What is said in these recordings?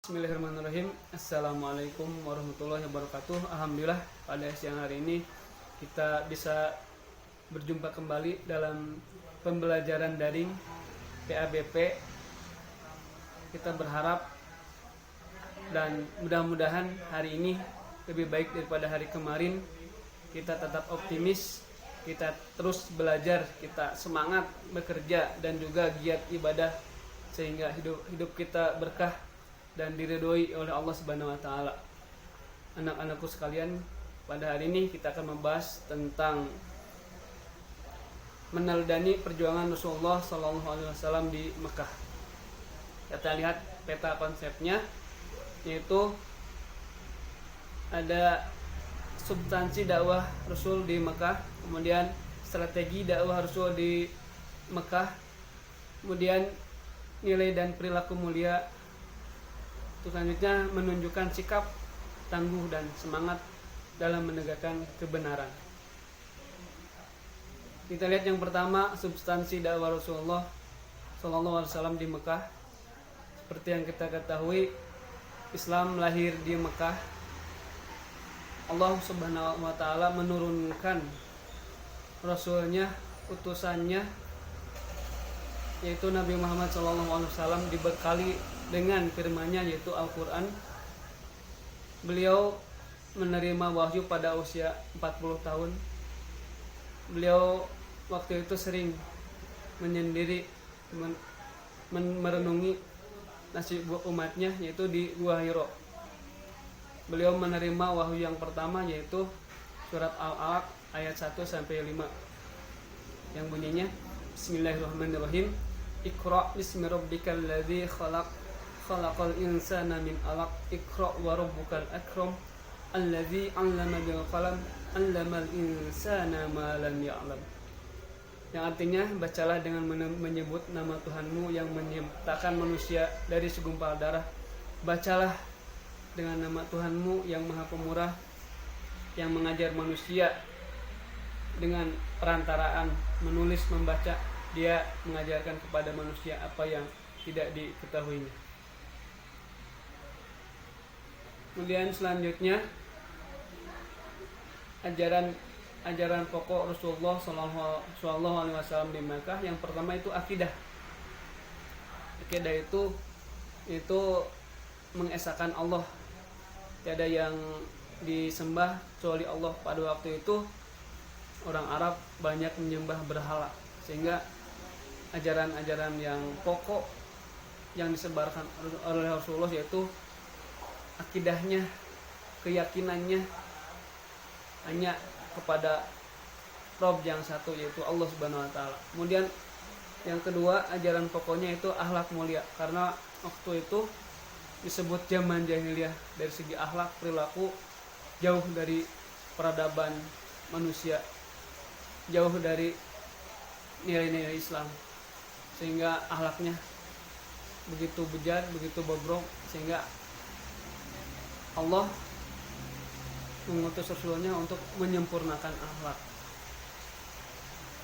Bismillahirrahmanirrahim. Assalamualaikum warahmatullahi wabarakatuh. Alhamdulillah pada siang hari ini kita bisa berjumpa kembali dalam pembelajaran daring PABP. Kita berharap dan mudah-mudahan hari ini lebih baik daripada hari kemarin. Kita tetap optimis, kita terus belajar, kita semangat bekerja dan juga giat ibadah sehingga hidup kita berkah dan diridhoi oleh Allah Subhanahu wa taala. Anak-anakku sekalian, pada hari ini kita akan membahas tentang meneladani perjuangan Rasulullah sallallahu alaihi wasallam di Mekah. Kita lihat peta konsepnya, yaitu ada substansi dakwah Rasul di Mekah, kemudian strategi dakwah Rasul di Mekah, kemudian nilai dan perilaku mulia. Selanjutnya menunjukkan sikap tangguh dan semangat dalam menegakkan kebenaran. Kita lihat yang pertama, substansi dakwah Rasulullah sallallahu alaihi wasallam di Mekah. Seperti yang kita ketahui, Islam lahir di Mekah. Allah Subhanahu wa taala menurunkan rasulnya, utusannya, yaitu Nabi Muhammad sallallahu alaihi wasallam, dibekali dengan firman-Nya yaitu Al-Quran. Beliau menerima wahyu pada usia 40 tahun. Beliau waktu itu sering menyendiri merenungi nasib umatnya, yaitu di Gua Hiro. Beliau menerima wahyu yang pertama yaitu surat Al-Alaq ayat 1-5 yang bunyinya Bismillahirrahmanirrahim. Iqra bismi rabbikal ladzi khalaqal insana min 'alaq. Iqra wa rabbukal akram alladzi 'allama bil qalam 'allamal insana ma lam ya'lam. Yang artinya, bacalah dengan menyebut nama Tuhanmu yang menciptakan manusia dari segumpal darah. Bacalah dengan nama Tuhanmu yang Maha Pemurah, yang mengajar manusia dengan perantaraan menulis membaca. Dia mengajarkan kepada manusia apa yang tidak diketahuinya. Kemudian selanjutnya ajaran pokok Rasulullah sallallahu alaihi wasallam di Makkah. Yang pertama itu akidah. Akidah itu mengesahkan Allah. Tiada yang disembah kecuali Allah. Pada waktu itu orang Arab banyak menyembah berhala, sehingga ajaran-ajaran yang pokok yang disebarkan oleh Rasulullah yaitu akidahnya, keyakinannya hanya kepada Rabb yang satu, yaitu Allah Subhanahu wa taala. Kemudian yang kedua, ajaran pokoknya itu akhlak mulia, karena waktu itu disebut zaman jahiliyah. Dari segi akhlak, perilaku jauh dari peradaban manusia, jauh dari nilai-nilai Islam, sehingga akhlaknya begitu bejat, begitu bobrok, sehingga Allah mengutus Rasulnya untuk menyempurnakan akhlak,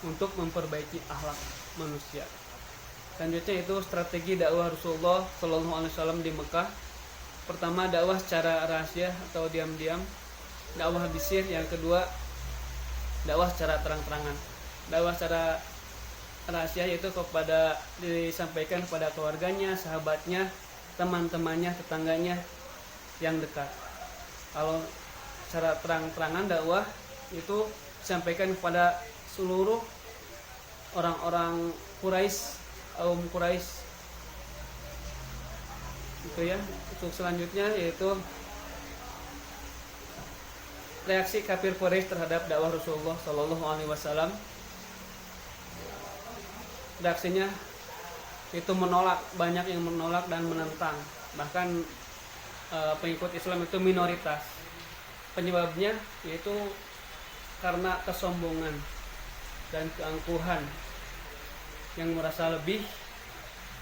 untuk memperbaiki akhlak manusia. Selanjutnya itu strategi dakwah Rasulullah sallallahu alaihi wasallam di Mekah. Pertama, dakwah secara rahasia atau diam-diam, dakwah bisir. Yang kedua, dakwah secara terang-terangan. Dakwah secara rahasia yaitu disampaikan kepada keluarganya, sahabatnya, teman-temannya, tetangganya yang dekat. Kalau secara terang-terangan dakwah itu disampaikan kepada seluruh orang-orang Quraisy, kaum Quraisy. Itu ya. Untuk selanjutnya yaitu reaksi kafir Quraisy terhadap dakwah Rasulullah sallallahu alaihi wasallam. Reaksinya itu menolak, banyak yang menolak dan menentang. Bahkan pengikut Islam itu minoritas. Penyebabnya yaitu karena kesombongan dan keangkuhan, yang merasa lebih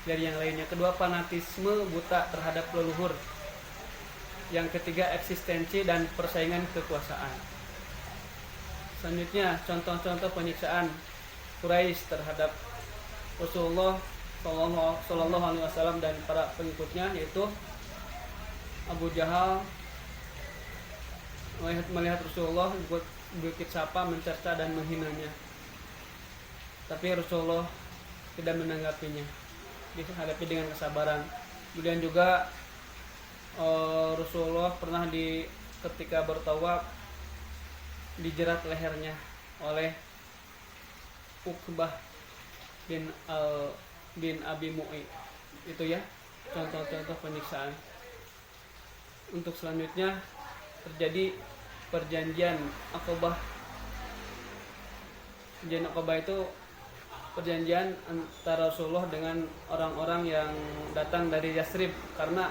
dari yang lainnya. Kedua, fanatisme buta terhadap leluhur. Yang ketiga, eksistensi dan persaingan kekuasaan. Selanjutnya, contoh-contoh penyiksaan Quraisy terhadap Rasulullah Sallallahu Alaihi Wasallam dan para pengikutnya, yaitu Abu Jahal melihat Rasulullah buat bukit sapa, mencerca dan menghinanya. Tapi Rasulullah tidak menanggapinya, dihadapi dengan kesabaran. Kemudian juga Rasulullah pernah ketika bertawaf dijerat lehernya oleh Uqbah bin Abi Mu'i. Itu ya contoh-contoh penyiksaan. Untuk selanjutnya terjadi perjanjian Aqabah. Perjanjian Aqabah itu perjanjian antara Rasulullah dengan orang-orang yang datang dari Yasrib, karena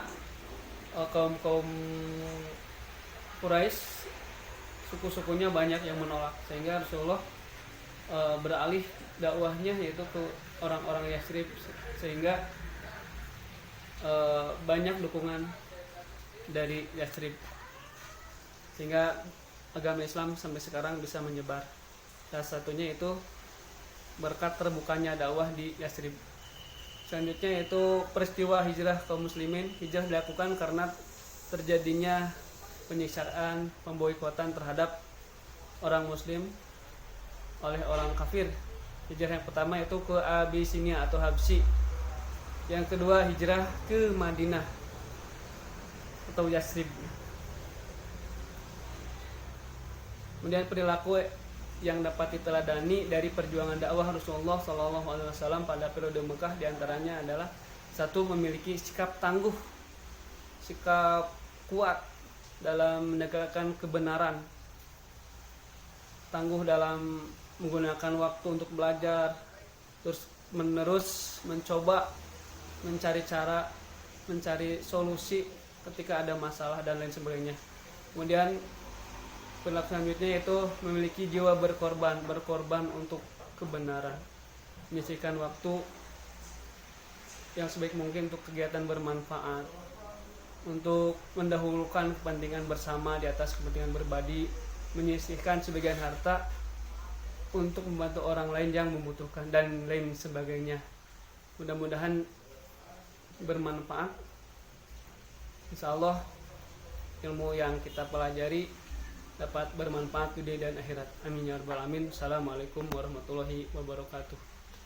kaum Quraisy suku-sukunya banyak yang menolak, sehingga Rasulullah beralih dakwahnya yaitu ke orang-orang Yasrib, sehingga banyak dukungan dari Yasrib, sehingga agama Islam sampai sekarang bisa menyebar. Salah satunya itu berkat terbukanya dakwah di Yasrib. Selanjutnya yaitu peristiwa hijrah kaum muslimin. Hijrah dilakukan karena terjadinya penyiksaan, pemboikotan terhadap orang muslim oleh orang kafir. Hijrah yang pertama itu ke Abyssinia atau Habsyi. Yang kedua hijrah ke Madinah atau Yasrib. Kemudian perilaku yang dapat diteladani dari perjuangan dakwah Rasulullah SAW pada periode Mekah diantaranya adalah: satu, memiliki sikap tangguh, sikap kuat dalam menegakkan kebenaran, tangguh dalam menggunakan waktu untuk belajar, terus menerus mencoba mencari cara, mencari solusi ketika ada masalah dan lain sebagainya. Kemudian perilaku selanjutnya yaitu memiliki jiwa berkorban untuk kebenaran, menyisihkan waktu yang sebaik mungkin untuk kegiatan bermanfaat, untuk mendahulukan kepentingan bersama di atas kepentingan pribadi, menyisihkan sebagian harta untuk membantu orang lain yang membutuhkan dan lain sebagainya. Mudah-mudahan bermanfaat. Insyaallah ilmu yang kita pelajari dapat bermanfaat dunia dan akhirat. Amin ya rabbal alamin. Assalamualaikum warahmatullahi wabarakatuh.